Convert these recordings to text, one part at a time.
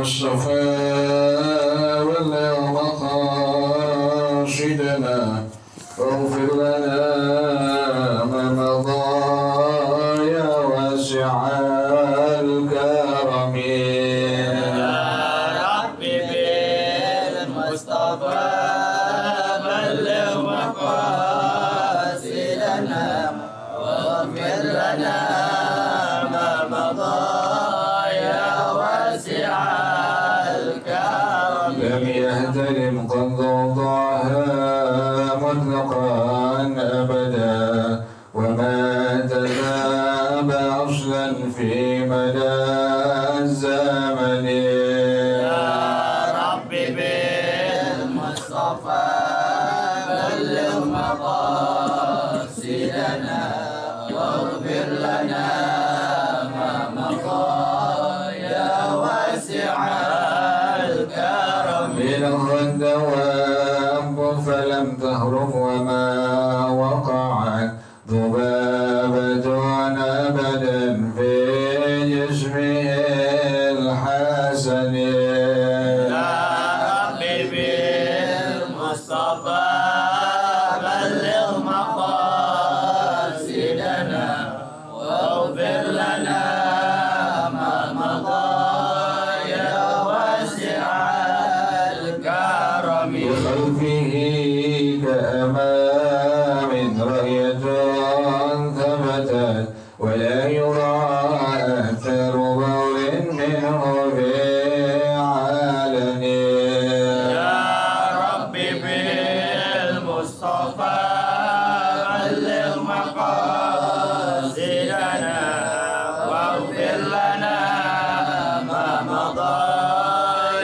المصطفى بلغ مقاصدنا واغفر لنا ما مضى يا واسع الكرم يا ربي بالمصطفى بلغ مقاصدنا واغفر لنا ما مضى يا واسع الكرم. لم يهتدم قد ضاها مطلقا أبدا وما تذاب أصلا في مدى الزمن. يا ربي بالمصطفى بلغ مقاصدنا واغفر لنا ما مضى يا واسع الكرم. بلغ الدواب فلم تهرب وما وقعت ذبابة أبدا في جسمه الحسن. يا ربي بالمصطفى بلغ مقاصدنا واغفر لنا ما مضى يا واسع الكرم. بخلفه كأمام رأية ثبتت ولا يرى أثر بول منه في علن. يا ربي بالمصطفى بلغ مقاصدنا واغفر لنا ما مضى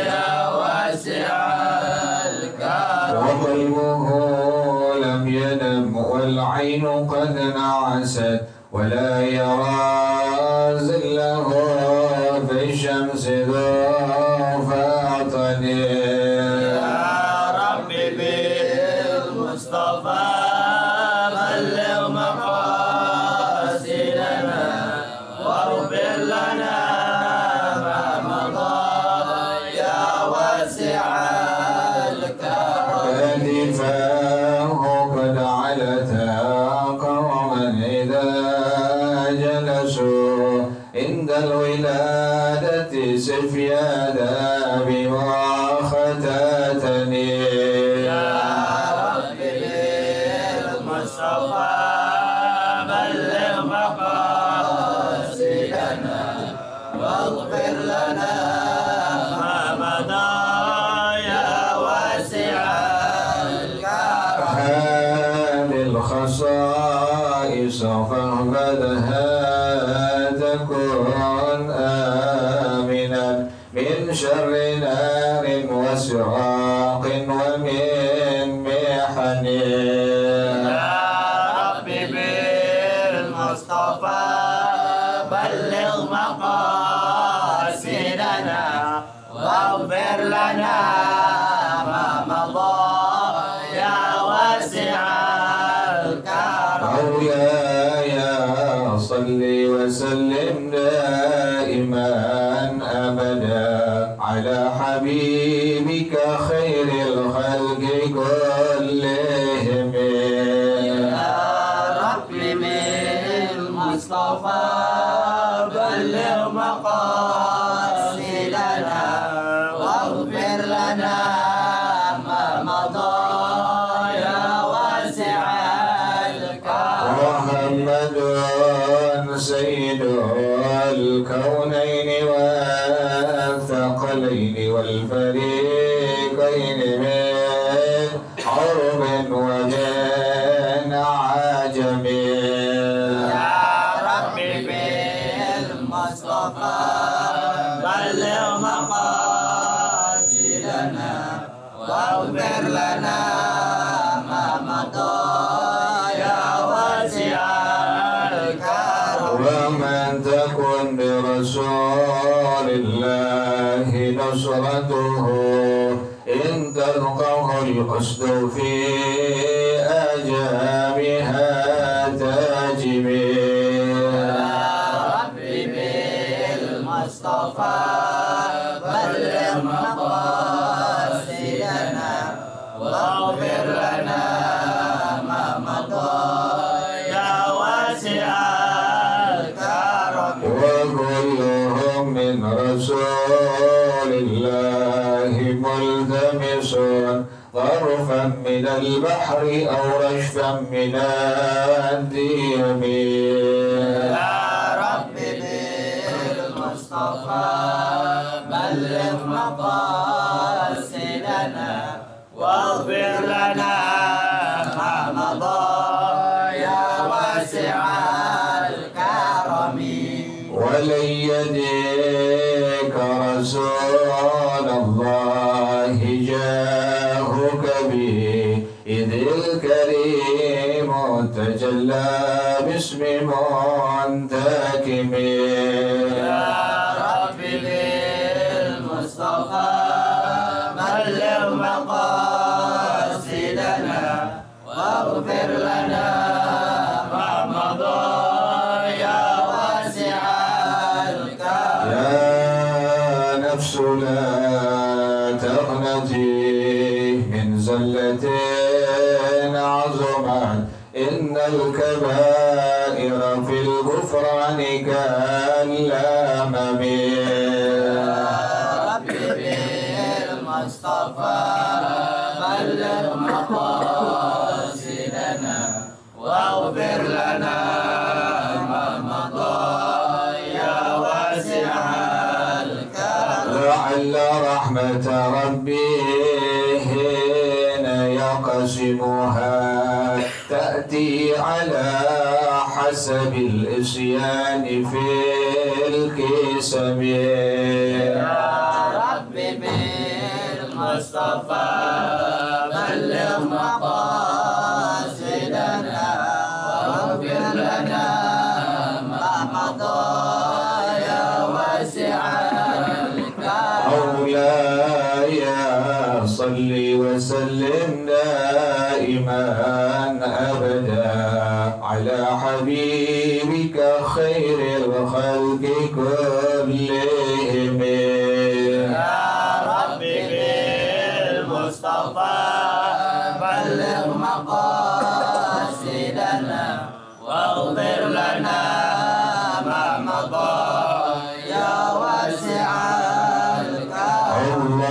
يا واسع الكرم. وقلبه لم ينم والعين قد نعست ولا يرى زله في الشمس ذو فاطن. يا ربي بالمصطفى بلغ مقاصدنا واغفر لنا ما مضى يا واسع الكرم. كتفاه قد علتا قوما إذا جلسوا عند الولادة سفيانا بمؤاختاتني. يا ربي بالمصطفى بلغ مقاصدنا واغفر لنا ما مضى يا واسع الكرم. هذه الخصائص فاحفظها تكن آمنا من شر نار وسراق ومن محن. يا ربي بالمصطفى بلغ مقاصدنا واغفر لنا ما مضى يا واسع الكرم. مولاي صل وسلم دائما أبدا على حبيبك خير الخلق كلهم. يا ربي بالمصطفى بلغ مقاصدنا واغفر لنا ما مضى يا واسع الكرم. محمد سيد الكونين والثقلين والفريقين من عرب ومن عجم. يا ربي بالمصطفى بلغ مقاصدنا واغفر لنا ما مضى يا واسع الكرم. ومن تكن برسول الله نصرته إن تلقه القصد في أجامها تاجم. يا ربي بالمصطفى بلغ من البحر أو رشفا من الديم. يا رب بالمصطفى بلغ مقاصدنا واغفر لنا ما مضى يا واسع الكرم. ولن يديك رسول الله جاهك به إذ الكريم تجلى باسم منتكم. يا رب بالمصطفى بلغ مقاصدنا واغفر لنا ما مضى يا واسع الكرم. يا نفس لا تقنطي من زلة عظمت إن الكبائر في الغفران كالأمم. يا رب بالمصطفى بلغ مقاصدنا واغفر لنا ما مضى يا واسع الكرم. لعل رحمة ربي حين يقسمها تأتي على حسب الإسيان في القسم. يا رب بالمصطفى بلغ مقاصدنا واغفر لنا ما مضى يا واسع الكرم. مولاي صل وسلم دائما أبدا على حبيبك خير الخلق كلهم. يا رب بالمصطفى بلغ مقاصدنا واغفر لنا ما مضى يا واسع الكرم.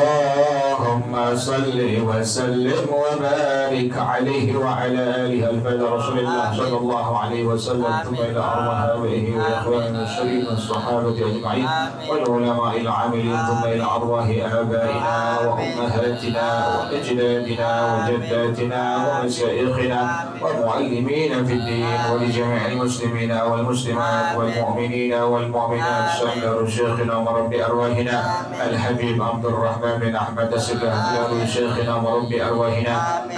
اللهم صل وسلم وبارك عليه وعلى آله الفضل رسول الله صلى الله عليه وسلم. ثم إلى أرواح آبائه وإخواننا الشريف الصحابة أجمعين والعلماء العاملين. ثم إلى أرواح آبائنا وأمهاتنا وأجدادنا وجداتنا ومشايخنا والمعلمين في الدين ولجميع المسلمين والمسلمات والمؤمنين والمؤمنات. سلام شيخنا ومربي أرواحنا الحبيب عبد الرحمن بن أحمد السقاف شيخنا وربي أرواحنا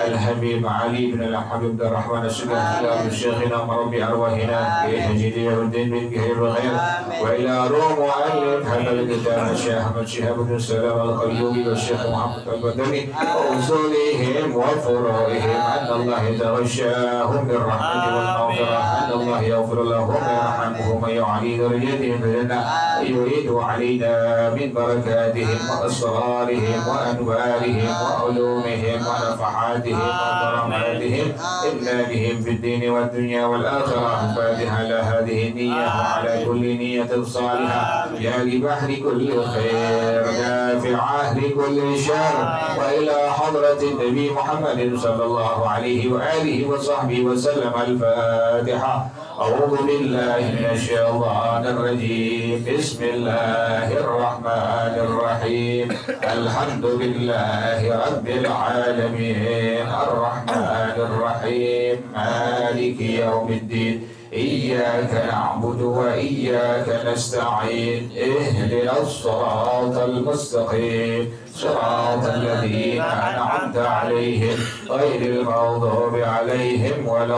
الحبيب علي بن الحبيب بن الرحمن السقاف شيخنا وربي أرواحنا بحجيدي الدين بن كهير وغير. وإلى روم معلم هذا الكتاب الشيخ أحمد شهاب بن سلام القيوبي والشيخ محمد البدري وأصولهم وفروعهم أن الله يتغشاهم بالرحمة والمغفرة. أن الله يغفر لهم ويرحمهم ويعلي درجتهم في الجنة ويريد علينا من بركاتهم وأسرارهم وأنوارهم وعلومهم ونفحاتهم وكراماتهم إلا بهم في الدين والدنيا والآخرة. الفاتحة على هذه النية وعلى كل نية صالحة يا لبحر كل خير دافعة لكل شر. وإلى حضرة النبي محمد صلى الله عليه وآله وصحبه وسلم. الفاتحة. أعوذ بالله من الشيطان الرجيم. بسم الله الرحمن الرحيم. الحمد لله رب العالمين الرحمن الرحيم مالك يوم الدين. إياك نعبد وإياك نستعين. اهدنا الصراط المستقيم صراط الذين أنعمت عليهم غير المغضوب عليهم ولا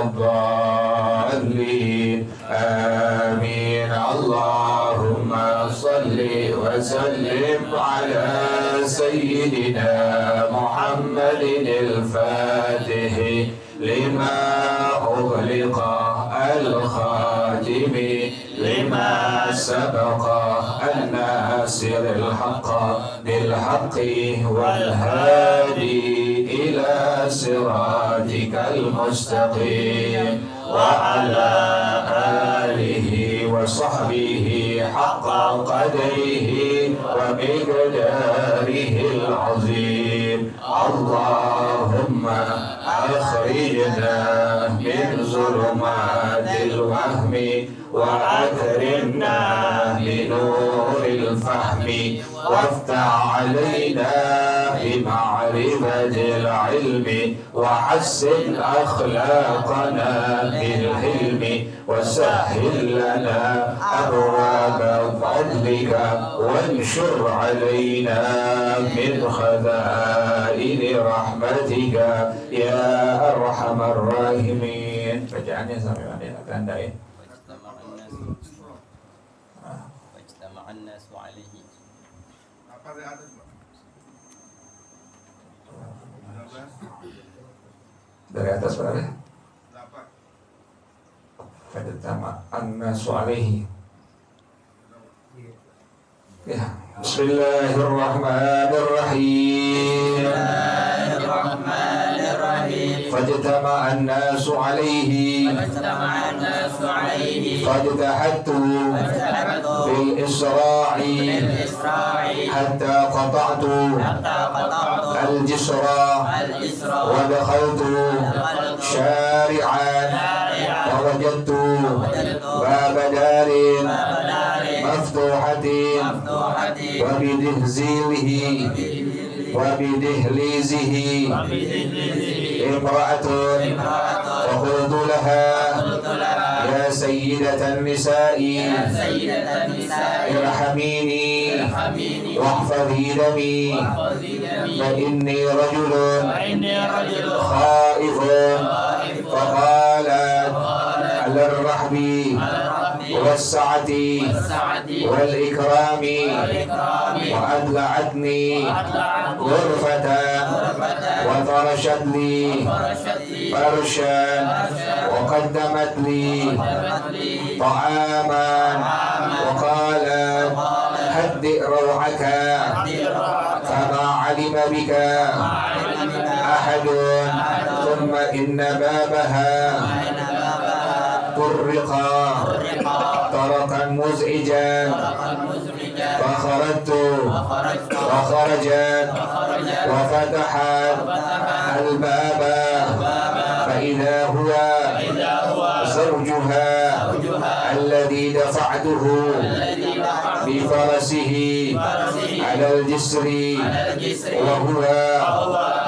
الضالين. آمين. اللهم صل وسلم على سيدنا محمد الفاتح لما أغلق الخاتم لما سبق الناصر الحق بالحق والهادي إلى صراطك المستقيم وعلى آله وصحبه حق قدره ومقداره العظيم. اللهم أخرجنا من ظلمات الوهم وأكرمنا بنور الفهم وافتح علينا بمعرفة العلم وحسن أخلاقنا بالحلم وسهل لنا أبواب فضلك وانشر علينا من خزائن رحمتك يا أرحم الراحمين. Bacaannya sampai mana ya? Tanda ya. Wajtama'an nasu alaihi. Apa di atas, Pak? Dari atas berapa? 8. Fajtama'an nasu alaihi. Ya, Bismillahirrahmanirrahim. Fajtama'an nasu alaihi. Fajtahattu fil isra'i hatta qata'tu al-jisra wa dakhaltu syari'an wa wajadtu baba darin maftuhatin wa bidihlizihi imra'atun faqultu laha ya sayyidatal nisa'i irhamini wahfadhi dami fa inni rajulun khaifun faqalat ala ar-rahbi والسعة والإكرام وأدلعتني غرفة وفرشت لي فرشا وقدمت لي طعاما وقالت هدئ روعك فما علم بك أحد ثم إن بابها طرقا طرقا مزعجا فخرجت وخرجت وفتحت الباب فإذا هو زوجها الذي دفعته بفرسه على الجسر وهو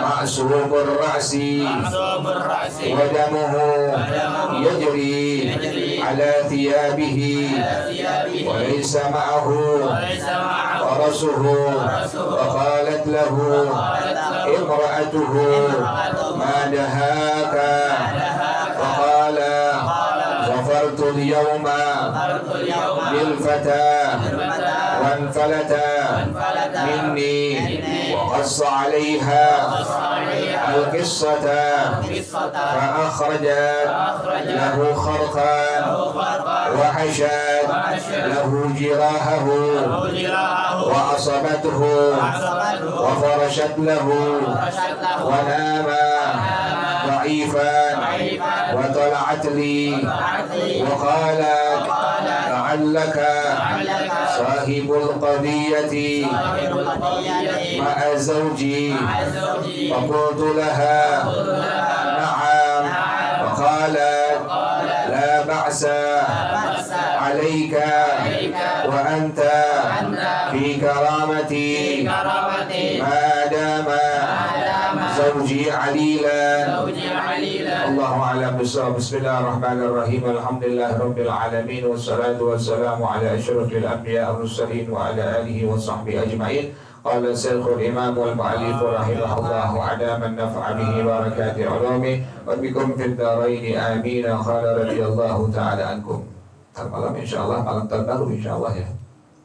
معصوب الرأس ودمه يجري على ثيابه وليس معه فرسه وقالت له امرأته ما دهاك فقال ظفرت اليوم بالفتى وانفلت مني وقص عليها القصة فأخرجت له خرقا وحشت له جراحه وأصبته وفرشت له ونام ضعيفا وطلعت لي وقالت لعلك صاحب القضية مع زوجي فقلت لها نعم وقالت لا بأس عليك وأنت في كرامتي ما دام زوجي عليلا الله أعلم بالصواب. بسم الله الرحمن الرحيم الحمد لله رب العالمين والصلاة والسلام على أشرف الأنبياء والمرسلين وعلى آله وصحبه أجمعين. قال الشيخ الإمام والمؤلف رحمه الله أدام النفع به بركات علومه وبكم في الدارين آمين. قال رضي الله تعالى عنكم. Malam insyaallah malam tahun baru insyaallah ya.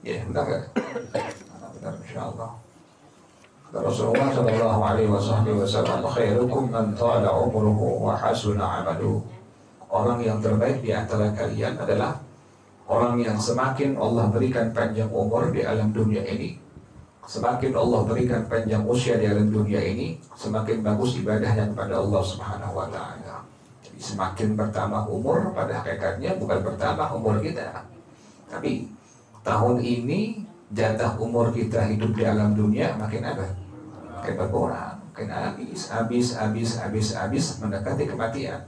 Ya, benar enggak? Benar insyaallah. Rasulullah sallallahu alaihi wasallam khairukum man tala umruhu wa hasuna amaluhu. Orang yang terbaik di antara kalian adalah orang yang semakin Allah berikan panjang umur di alam dunia ini, semakin Allah berikan panjang usia di alam dunia ini, semakin bagus ibadahnya kepada Allah Subhanahu wa taala. Jadi semakin bertambah umur pada hakikatnya bukan bertambah umur kita. Tapi tahun ini jatah umur kita hidup di alam dunia makin apa? Makin berkurang. Makin habis mendekati kematian.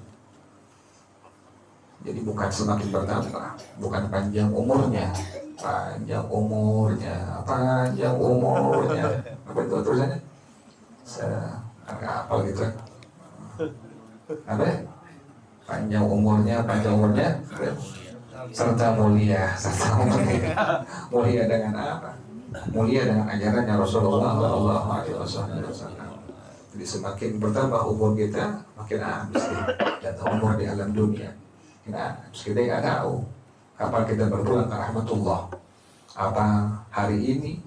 Jadi bukan semakin bertambah, bukan panjang umurnya. Apa itu tulisannya? Apa gitu? Apa? Panjang umurnya, serta mulia. Mulia dengan apa? Mulia dengan ajarannya Rasulullah Shallallahu Alaihi Wasallam. Jadi semakin bertambah umur kita, makin habis jatah umur di alam dunia. Nah, kita nggak tahu kapan kita berpulang ke rahmatullah. Apa hari ini,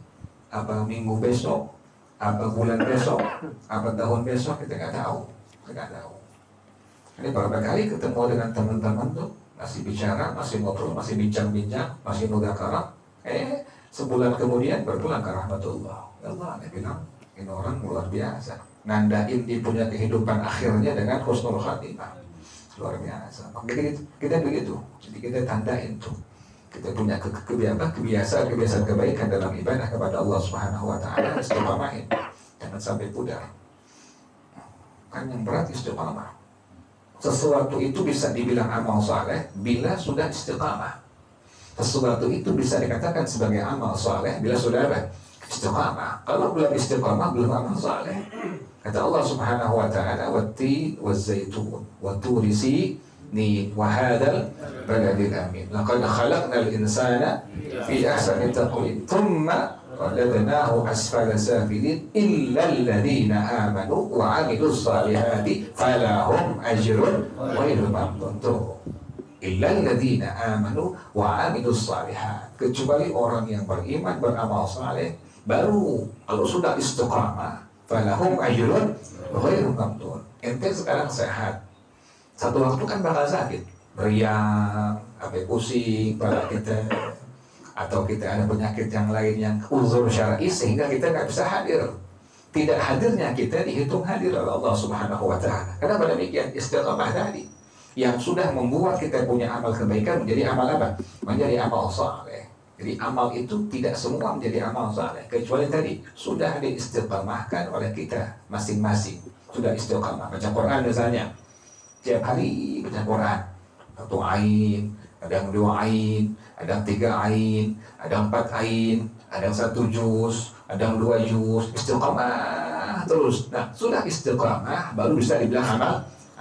apa minggu besok, apa bulan besok, apa tahun besok, kita nggak tahu. Ini beberapa kali ketemu dengan teman-teman tuh, masih bicara, masih ngobrol, masih bincang-bincang, masih mudzakarah. Sebulan kemudian berpulang ke rahmatullah. Allah bilang, ini orang luar biasa. Nandain dia punya kehidupan akhirnya dengan husnul khatimah. Luar biasa. Makanya kita begitu. Jadi kita tandain tuh. Kita punya kebiasaan kebaikan dalam ibadah kepada Allah Subhanahu wa taala, istiqamahin. Jangan sampai pudar. Kan yang berat istiqamah. Sesuatu itu bisa dibilang amal saleh bila sudah istiqamah. Sesuatu itu bisa dikatakan sebagai amal saleh bila sudah apa? Istiqamah. Kalau belum istiqamah belum amal saleh. Kata Allah Subhanahu wa taala, "Wat-tin waz-zaitun wa turi sinin wa hadzal baladil amin. Laqad khalaqnal insana fi ahsani taqwim. Tsumma radadnahu asfala safilin illa alladziina aamanu wa 'amilus shalihati falahum ajrun ghairu mamnun." Illa alladziina aamanu wa 'amilus shalihat. Kecuali orang yang beriman, beramal saleh, baru kalau sudah istiqamah falahum ajrun ghairu mamnun. Ente sekarang sehat, satu waktu kan bakal sakit, meriang, pusing pada kita, atau kita ada penyakit yang lain yang uzur syar'i sehingga kita nggak bisa hadir. Tidak hadirnya kita dihitung hadir oleh Allah Subhanahu wa taala. Kenapa demikian? Istiqamah tadi yang sudah membuat kita punya amal kebaikan menjadi amal apa? Menjadi amal saleh. Jadi amal itu tidak semua menjadi amal saleh, kecuali tadi sudah diistiqamahkan oleh kita masing-masing. Sudah istiqamah baca Quran misalnya, tiap hari baca Quran, 1 ain, ada yang 2 ain, ada yang 3 ain, ada yang 4 ain, ada yang 1 juz, ada yang 2 juz, istiqamah terus. Nah, sudah istiqamah baru bisa dibilang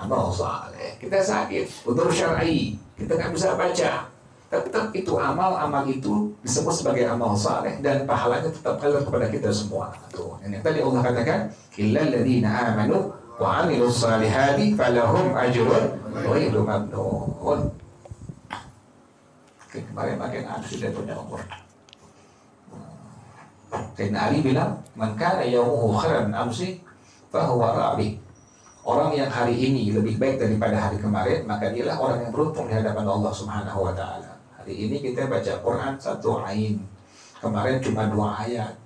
amal saleh. Kita sakit, udzur syar'i, kita nggak bisa baca. Tetap itu amal itu disebut sebagai amal saleh dan pahalanya tetap ngalir kepada kita semua. Tuh, yang tadi Allah katakan, illal ladzina amanu wa 'amilus salihati falahum ajrun ghairu mamnun. Kemarin makin aneh dia punya umur. Sayyidina Ali bilang, man kana yawmuhu khairan amsi fa huwa rabi. Orang yang hari ini lebih baik daripada hari kemarin, maka dialah orang yang beruntung di hadapan Allah Subhanahu wa taala. Hari ini kita baca Quran 1 ain, kemarin cuma 2 ayat.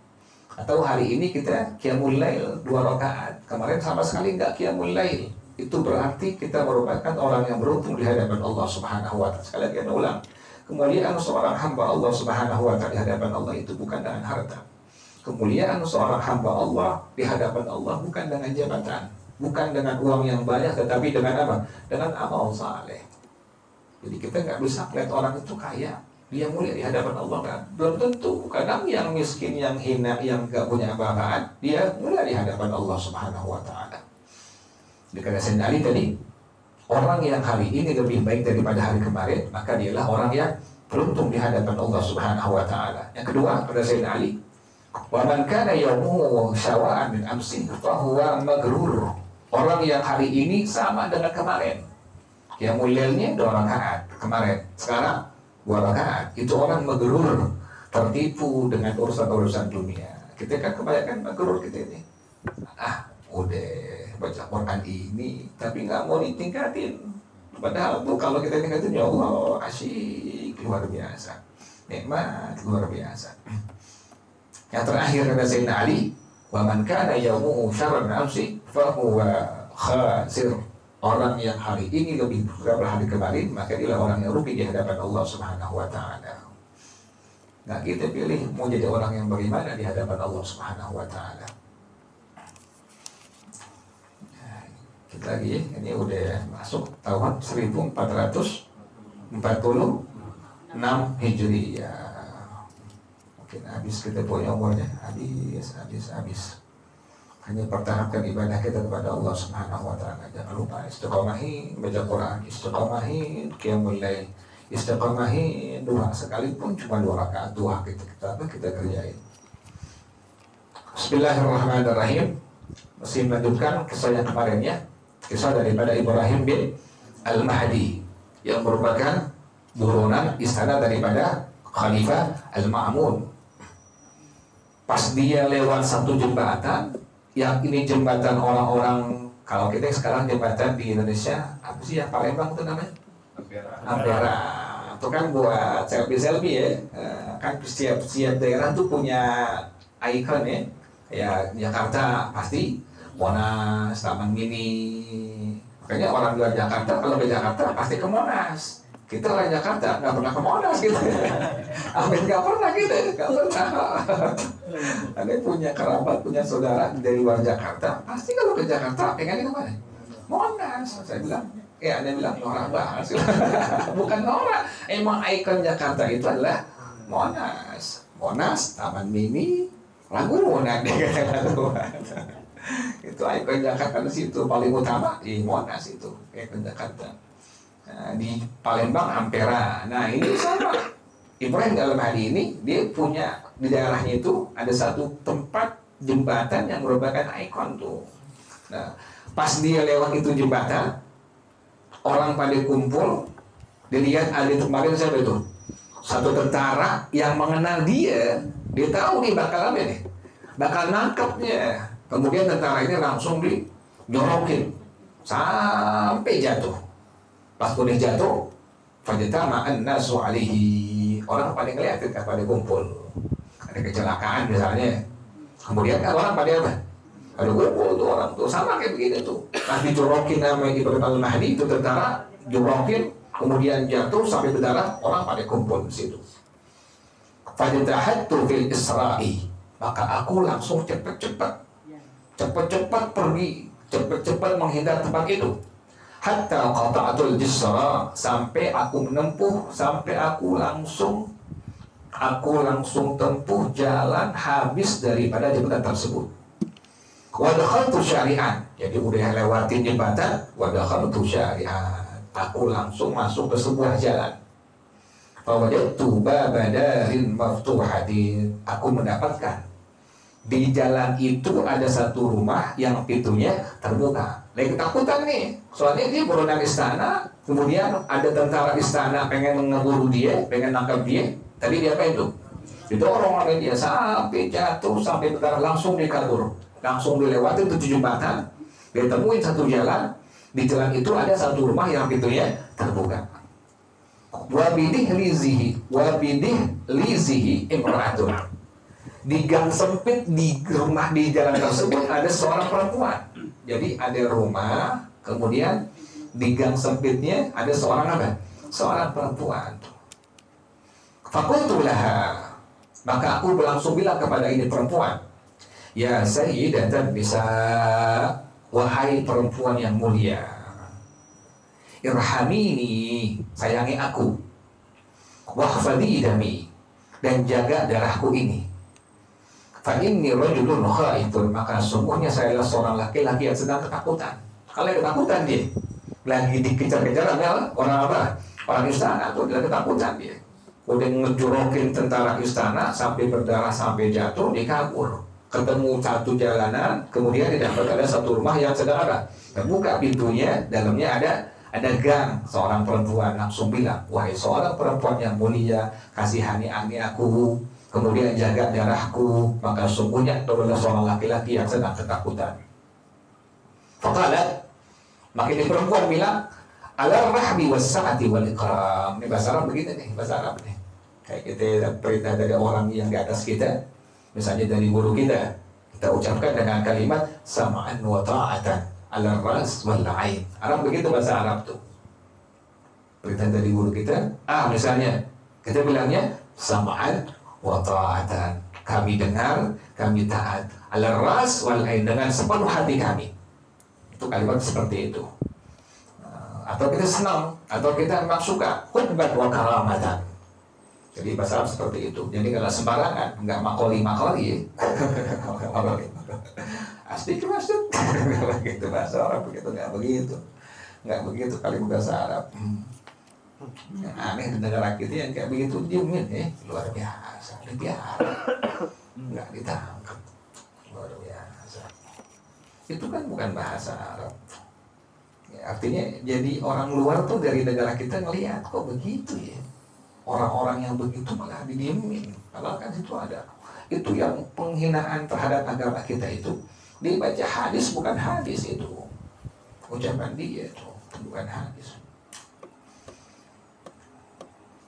Atau hari ini kita qiyamul lail 2 rakaat, kemarin sama sekali enggak qiyamul lail. Itu berarti kita merupakan orang yang beruntung di hadapan Allah Subhanahu wa taala. Sekali lagi ulang, kemuliaan seorang hamba Allah Subhanahu wa taala di hadapan Allah itu bukan dengan harta. Kemuliaan seorang hamba Allah di hadapan Allah bukan dengan jabatan, bukan dengan uang yang banyak, tetapi dengan apa? Dengan amal saleh. Jadi kita nggak bisa melihat orang itu kaya, dia mulia di hadapan Allah kan? Belum tentu. Kadang yang miskin, yang hina, yang nggak punya apa-apaan, dia mulia di hadapan Allah Subhanahu wa taala. Dikata Sayyidina Ali tadi, orang yang hari ini lebih baik daripada hari kemarin, maka dialah orang yang beruntung di hadapan Allah Subhanahu wa taala. Yang kedua, pada Sayyidina Ali, wa man kana yawmuhu syawa'an min amsi fa huwa maghrur. Orang yang hari ini sama dengan kemarin. Yang mulianya 2 rakaat kemarin, sekarang 2 rakaat. Itu orang maghrur, tertipu dengan urusan-urusan dunia. Kita kan kebanyakan maghrur kita ini. Udah baca Quran ini, tapi nggak mau ditingkatin. Padahal tuh kalau kita tingkatin, ya Allah, asyik, luar biasa, nikmat luar biasa. Yang terakhir kata Sayyidina Ali, wa man kana yawmuhu syarran amsi fa huwa khasir. Orang yang hari ini lebih daripada hari kemarin, maka dia orang yang rugi di hadapan Allah Subhanahu wa taala. Nah, kita pilih mau jadi orang yang bagaimana di hadapan Allah Subhanahu wa taala. Kita lagi, ini udah masuk tahun 1446 Hijriah. Mungkin habis kita punya umurnya, habis. Hanya pertahankan ibadah kita kepada Allah Subhanahu wa taala. Jangan lupa istiqomahin baca Quran, istiqomahin qiyamul lail, istiqomahin doa sekalipun cuma 2 rakaat doa kita kerjain. Bismillahirrahmanirrahim. Masih melanjutkan kisah yang kemarin ya. Kisah daripada Ibrahim bin Al-Mahdi yang merupakan turunan istana daripada Khalifah Al-Ma'mun. Pas dia lewat satu jembatan, yang ini jembatan orang-orang, kalau kita sekarang jembatan di Indonesia apa sih ya, Palembang itu namanya? Ampera. Itu kan buat selfie ya. Kan setiap daerah tuh punya ikon ya. Ya Jakarta pasti Monas, Taman Mini. Makanya orang luar Jakarta kalau ke Jakarta pasti ke Monas. Kita orang Jakarta nggak pernah ke Monas gitu. Amin, nggak pernah gitu, nggak pernah. Ada punya kerabat, punya saudara dari luar Jakarta, pasti kalau ke Jakarta pengennya kemana? Monas. Saya bilang, ada bilang norak bahas. Bukan norak, emang ikon Jakarta itu adalah Monas. Monas, Taman Mini, Ragunan dia kata. Itu ikon Jakarta di situ paling utama di Monas itu ikon Jakarta. Nah, di Palembang Ampera. Nah ini sama Ibrahim Al-Mahdi ini, dia punya di daerahnya itu ada satu tempat jembatan yang merupakan ikon tuh. Nah pas dia lewat itu jembatan, orang pada kumpul, dilihat ada kemarin siapa itu, satu tentara yang mengenal dia tahu nih bakal apa nih, bakal nangkepnya. Kemudian tentara ini langsung dijorokin sampai jatuh. Pas udah jatuh, fajtama'an nasu alaihi, orang pada ngeliatin kan, pada kumpul. Ada kecelakaan misalnya, kemudian kan orang pada apa? Ada kumpul tuh orang tuh, sama kayak begini tuh. Nah dijorokin nama Ibrahim Al-Mahdi itu tentara, jorokin, kemudian jatuh sampai berdarah, orang pada kumpul di situ. Fajtahattu fil isra'i, maka aku langsung cepat-cepat pergi, cepat-cepat menghindar tempat itu. Hatta qata'atul jisra, sampai aku menempuh, sampai aku langsung tempuh jalan habis daripada jembatan tersebut. Wa dakhaltu syari'an, jadi udah lewatin jembatan, wa dakhaltu syari'an, aku langsung masuk ke sebuah jalan. Fa wajadtu babadarin maftuhatin, aku mendapatkan di jalan itu ada satu rumah yang pintunya terbuka. Lagi ketakutan nih, soalnya dia buronan istana, kemudian ada tentara istana pengen mengeburu dia, pengen nangkap dia. Tadi dia apa itu? Itu orang-orang dia sampai jatuh, sampai berdarah, langsung dikabur, langsung dilewati 7 jembatan, dia temuin satu jalan. Di jalan itu ada satu rumah yang pintunya terbuka. Wabidih lizihi imra'atun. Di gang sempit di rumah di jalan tersebut ada seorang perempuan. Jadi ada rumah, kemudian di gang sempitnya ada seorang apa? Seorang perempuan. Faqultu laha, maka aku langsung bilang kepada ini perempuan, ya sayyidatan nisa, wahai perempuan yang mulia, irhamini, sayangi aku, wahfadhi dami, dan jaga darahku ini. Fa inni rajulun khaifun, maka sungguhnya saya adalah seorang laki-laki yang sedang ketakutan. Kalau ketakutan dia lagi dikejar-kejar orang apa? Orang istana tuh, dia ketakutan dia. Udah ngejorokin tentara istana sampai berdarah, sampai jatuh, dia kabur. Ketemu satu jalanan, kemudian didapat ada satu rumah yang sedang ada. Terbuka pintunya, dalamnya ada gang. Seorang perempuan langsung bilang, wahai seorang perempuan yang mulia, kasihani aku, kemudian jaga darahku, maka sungguhnya itu adalah seorang laki-laki yang sedang ketakutan. Faqalat, maka ini perempuan bilang, ala rahmi was-sa'ati wal ikram. Ini bahasa Arab begini nih, bahasa Arab nih. Kayak kita perintah dari orang yang di atas kita, misalnya dari guru kita ucapkan dengan kalimat sama'an wa ta'atan ala ras wal ain. Arab begitu bahasa Arab tuh. Perintah dari guru kita, misalnya kita bilangnya sama'an wa ta'atan, kami dengar, kami taat, ala ras wal ain, dengan sepenuh hati kami. Itu kalimat seperti itu. Atau kita senang, atau kita memang suka hubbat wa karamatan. Jadi bahasa Arab seperti itu. Jadi kalau sembarangan, nggak makoli ya. Asli maksud. Begitu bahasa Arab begitu, nggak begitu kalimat bahasa Arab. Yang aneh di negara kita yang kayak begitu diemin luar biasa, nggak ditangkap, luar biasa. Itu kan bukan bahasa Arab. Artinya jadi orang luar tuh dari negara kita ngelihat kok begitu ya, orang-orang yang begitu malah didiemin, padahal kan itu ada. Itu yang penghinaan terhadap agama kita itu dibaca hadis bukan hadis, itu ucapan dia itu bukan hadis.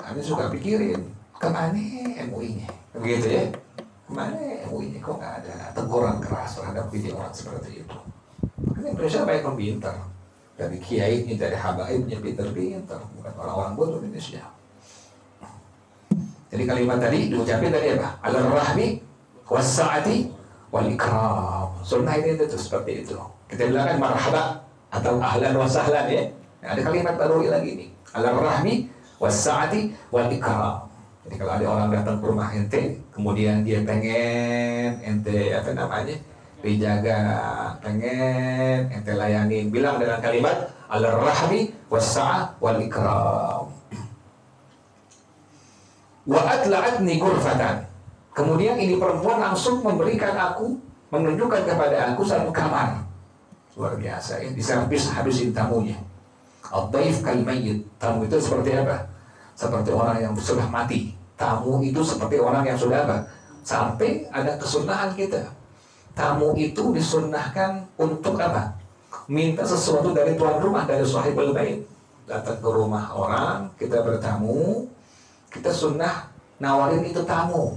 Anda suka pikirin kemana MUI-nya begitu ya, kemana MUI-nya kok nggak ada teguran keras terhadap video orang seperti itu. Karena Indonesia banyak orang pintar. Dari kiainya, dari habaibnya pintar-pintar, bukan orang-orang bodoh Indonesia. Jadi kalimat tadi diucapin dari apa? Al-rahmi was-sa'ati wal-ikram. Sunnah ini itu seperti itu. Kita bilang kan marhaba atau ahlan wa sahlan ya. Ada kalimat baru lagi nih. Al-rahmi was-sa'ati wal-ikram. Jadi kalau ada orang datang ke rumah ente, kemudian dia pengen ente dijaga, pengen ente layanin, bilang dengan kalimat al-rahmi was-sa'ah wal-ikram. Wa atla'atni ghurfatan. Kemudian ini perempuan langsung memberikan aku, menunjukkan kepada aku satu kamar. Luar biasa ya, diservis habisin tamunya. Ad-dhaif kal mayyit. Tamu itu seperti apa? Seperti orang yang sudah mati. Tamu itu seperti orang yang sudah apa? Sampai ada kesunahan kita. Tamu itu disunnahkan untuk apa? Minta sesuatu dari tuan rumah, dari sahibul bait. Datang ke rumah orang, kita bertamu, kita sunnah nawarin itu tamu.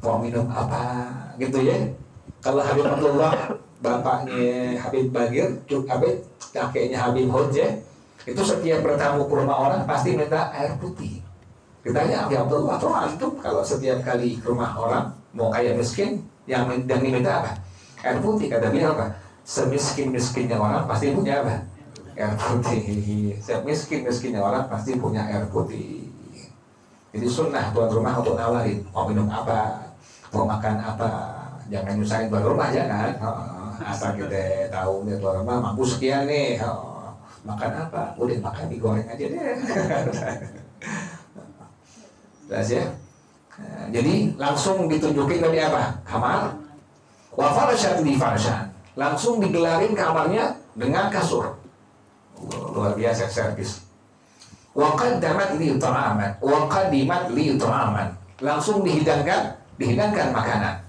Mau minum apa? Gitu ya. Kalau Habib Abdullah, bapaknya Habib Bagir, kakeknya Habib Hoja, itu setiap bertamu ke rumah orang pasti minta air putih. Ditanya Habib Abdullah, atau antum kalau setiap kali ke rumah orang mau kaya miskin, yang diminta apa? Air putih. Kata beliau apa? Semiskin-miskinnya orang pasti punya apa? Air putih. Semiskin-miskinnya orang pasti punya air putih. Jadi sunnah tuan rumah untuk nawarin, mau minum apa, mau makan apa, jangan nyusahin tuan rumah, jangan. Asal kita tahu nih tuan rumah mampu sekian nih, makan apa, udah makan mie goreng aja deh. Jelas ya. Jadi langsung ditunjukin tadi apa? Kamar. Wa farashat li farashan. Langsung digelarin kamarnya dengan kasur. Luar biasa servis. Wa qaddamat li ta'aman. Wa qaddimat li ta'aman. Langsung dihidangkan makanan.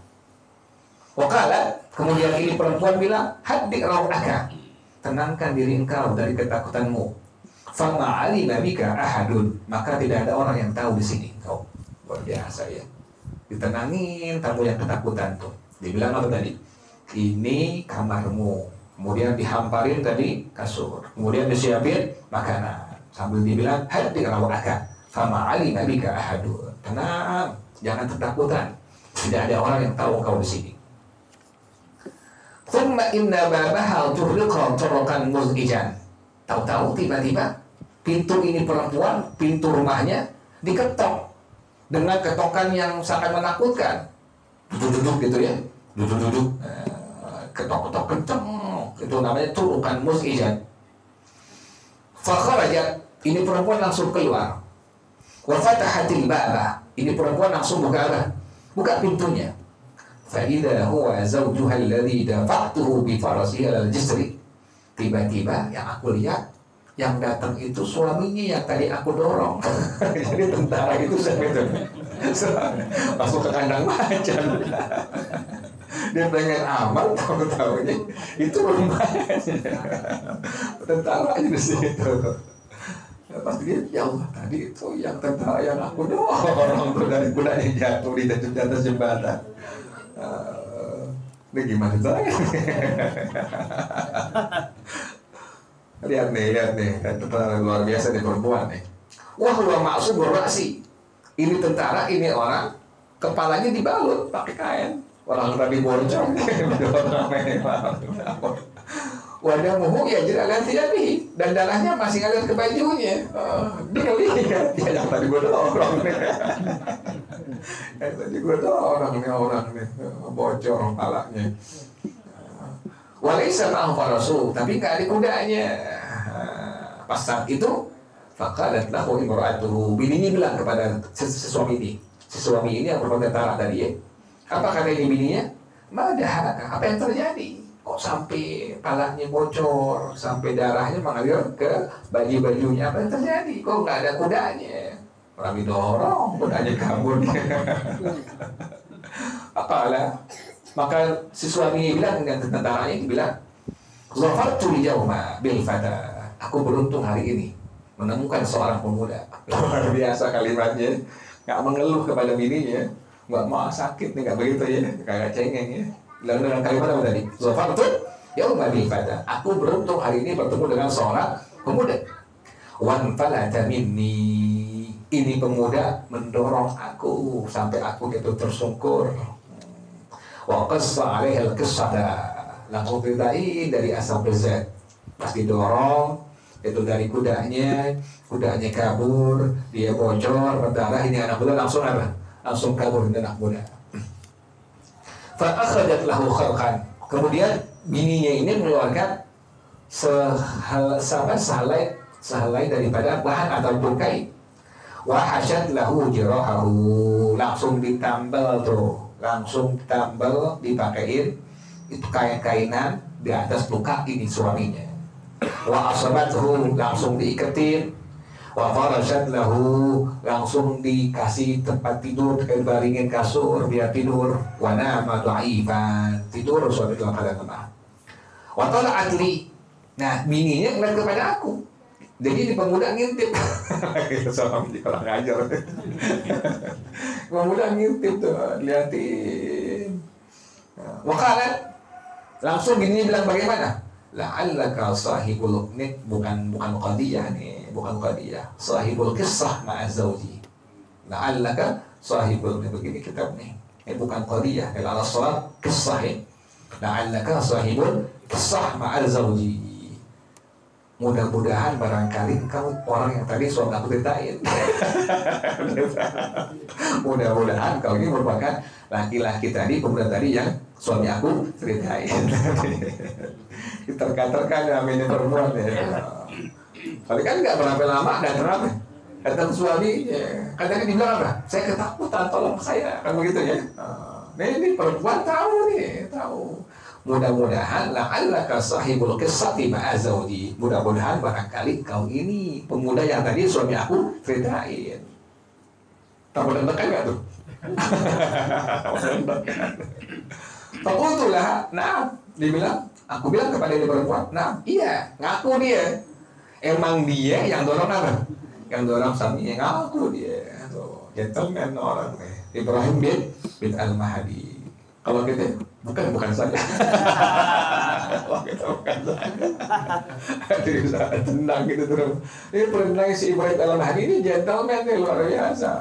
Wa qalat, kemudian ini perempuan bilang, haddi raw'aka. Tenangkan diri engkau dari ketakutanmu. Fama alima bika ahadun. Maka tidak ada orang yang tahu di sini engkau. Luar biasa ya. Ditenangin tamu yang ketakutan tuh. Dibilang apa tadi? Ini kamarmu. Kemudian dihamparin tadi kasur. Kemudian disiapin makanan. Sambil dibilang haddi raw'aka. Fama alima bika ahadun. Tenang, jangan ketakutan. Tidak ada orang yang tahu engkau di sini. Thumma inna babaha turriqa turqan muz'ijan. Tahu-tahu tiba-tiba pintu ini perempuan, pintu rumahnya diketok dengan ketokan yang sangat menakutkan. Duduk-duduk gitu ya, duduk-duduk, ketok-ketok kenceng. Itu namanya turqan muz'ijan. Fakharajat, ini perempuan langsung keluar. Wa fatahatil baba, ini perempuan langsung buka pintunya. Fa idza huwa zawjuha alladhi dafa'tuhu bi farasihi al-jisri. Tiba-tiba yang aku lihat, yang datang itu suaminya yang tadi aku dorong. Jadi tentara itu masuk ke kandang macan. Dia pengen amal, tahu-tahunya itu rumahnya. Tentara di situ. Pas dia, ya Allah, tadi itu yang tentara yang aku dorong tuh dari kudanya jatuh di atas jembatan. Ini gimana caranya? Lihat nih, tentara luar biasa nih perempuan nih. Wah, luar maksud berreaksi. Ini tentara, ini orang, kepalanya dibalut pakai kain. Orang tadi bonceng. Wadamuhu yajri ala thiyabihi, dan darahnya masih ngalir ke bajunya. Dia lihat, ya yang tadi gue dorong nih. Yang tadi gue dorong nih orang nih, bocor palanya. Walaysa ma'ahu farasu, tapi nggak ada kudanya. Pas saat itu, faqalat lahu imra'atuhu, bininya bilang kepada suami ini yang berkomentar tadi ya. Apa kata ini bininya? Madah, apa yang terjadi? Kok sampai palanya bocor, sampai darahnya mengalir ke baju-bajunya? Apa yang terjadi? Kok nggak ada kudanya? Orang didorong, kudanya kabur. Apalah? Maka si suami bilang dengan tentaranya bilang, "Zafartu al-yawma bil fata." Aku beruntung hari ini menemukan seorang pemuda. Luar biasa kalimatnya, nggak mengeluh kepada bininya, nggak mau sakit nih, nggak begitu ya, kayak cengeng ya. Lalu dengan kalimat apa tadi? Zafartu yawma bil fata. Aku beruntung hari ini bertemu dengan seorang pemuda. Wan falata minni. Ini pemuda mendorong aku sampai aku gitu tersungkur. Wa qassa 'alaiha al-qissata. Langsung ceritain dari A sampai Z. Pasti dorong itu dari kudanya kabur, dia bocor, berdarah, ini anak muda langsung apa? Langsung kabur anak muda. Fa akhradat lahu kharqan. Kemudian bininya ini mengeluarkan sehelai daripada bahan atau bungkai. Wa hasyat lahu jirahahu. Langsung ditambal tuh. Langsung tambal, dipakein itu kain-kainan di atas luka ini suaminya. Wa asabathu, langsung diiketin. Wa farashat lahu, langsung dikasih tempat tidur, baringin kasur biar tidur. Wa nama dhaifan, tidur suami dalam keadaan lemah. Wa tala'at li, nah bininya ngeliat kepada aku. Jadi di pemuda ngintip. Suami kalau ngajar. Pemuda ngintip tuh, liatin. Wakalat, langsung bininya bilang bagaimana? La'allaka sahibul, ini bukan qadiyah nih, bukan qadiyah. Sahibul kisah ma'azawji. La'allaka sahibul, ini begini kitab nih. Ini bukan qadiyah, kalau salat kisah ini. La'allaka sahibul kisah ma'azawji. Mudah-mudahan barangkali kamu orang yang tadi suami aku ceritain. Mudah-mudahan kau ini merupakan laki-laki tadi, pemuda tadi yang suami aku ceritain. Terkatakan namanya perempuan ya. Tapi kan nggak berapa lama datang datang suaminya. Katanya dibilang apa? Saya ketakutan, tolong saya, kan begitu ya. Nah ini perempuan tahu nih, tahu. Mudah-mudahan la'allaka sahibul qissati ma'azawji. Mudah-mudahan barangkali kau ini pemuda yang tadi suami aku ceritain. Tak kan nggak tuh? Fakultulah, nah, dibilang, aku bilang kepada dia perempuan, nah, iya, ngaku dia. Emang dia yang dorong apa? Yang dorong suaminya, ngaku dia. Tuh, gentleman orang nih. Ibrahim bin Al-Mahdi. Kalau kita bukan saja. Kalau kita bukan saja. Jadi bisa tendang gitu terus. Ini pernah si Ibrahim Al-Mahdi ini gentleman nih, luar biasa.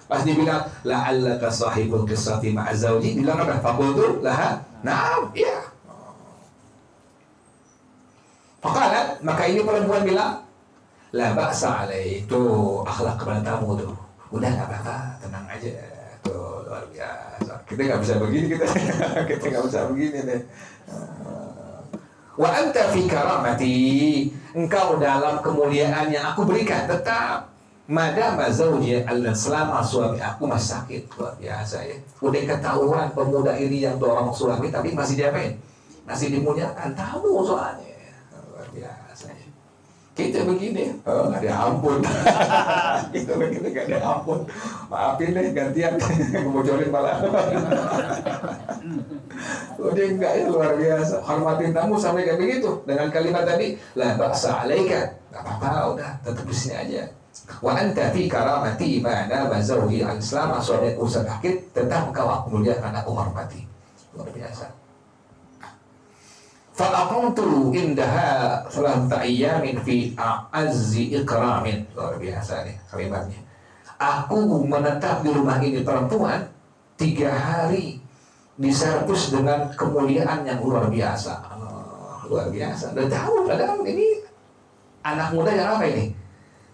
Pas dibilang la'allaka sahibul qissati ma'azawji, bilang apa? Fakultu laha na'am, iya. Faqalat, maka ini perempuan bilang la ba'sa alaih. Tuh akhlak kepada tamu tuh. Udah nggak apa-apa, tenang aja. Tuh luar biasa. Kita nggak bisa begini kita nggak bisa begini deh. Wa anta fi karamati, engkau dalam kemuliaan yang aku berikan tetap. Madama zawji Allah, selama suami aku masih sakit. Luar biasa ya. Udah ketahuan pemuda ini yang dorong suami tapi masih diapain? Masih dimuliakan, tahu soalnya. Luar biasa ya. Kita begini, nggak ada ampun. Kita begini nggak ada ampun. Maafin deh, gantian ngebocorin malah. Udah enggak ya, luar biasa. Hormatin tamu sampai kayak begitu. Dengan kalimat tadi, la ba'sa alaika. Nggak apa-apa, udah tetap di sini aja. Wa anta fi karamati ma'ana bazawji al-islam, suami aku sakit, tetap kau aku muliakan, aku hormati. Luar biasa. Fa'aqamtu indaha thalathata ayyamin fi a'azzi ikramin. Luar biasa nih kalimatnya. Aku menetap di rumah ini perempuan 3 hari diservis dengan kemuliaan yang luar biasa. luar biasa. Udah tahu, padahal ini anak muda yang apa ini?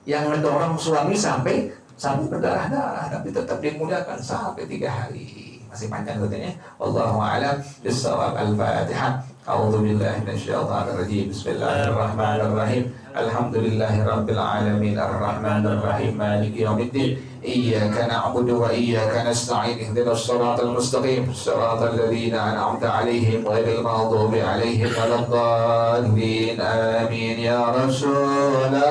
Yang mendorong suami sampai berdarah-darah, tapi tetap dimuliakan sampai 3 hari. Masih panjang katanya. Wallahu a'lam bishawab. Al-Fatihah. A'udzu billahi minasyaitonir rajim. Bismillahirrahmanirrahim. Alhamdulillahirabbil alamin arrahmanir rahim maliki yaumiddin. Iyyaka na'budu wa iyyaka nasta'in. Ihdinas siratal mustaqim. Siratal ladzina an'amta 'alaihim ghairil maghdubi 'alaihim waladdallin. Amin ya Rasulullah.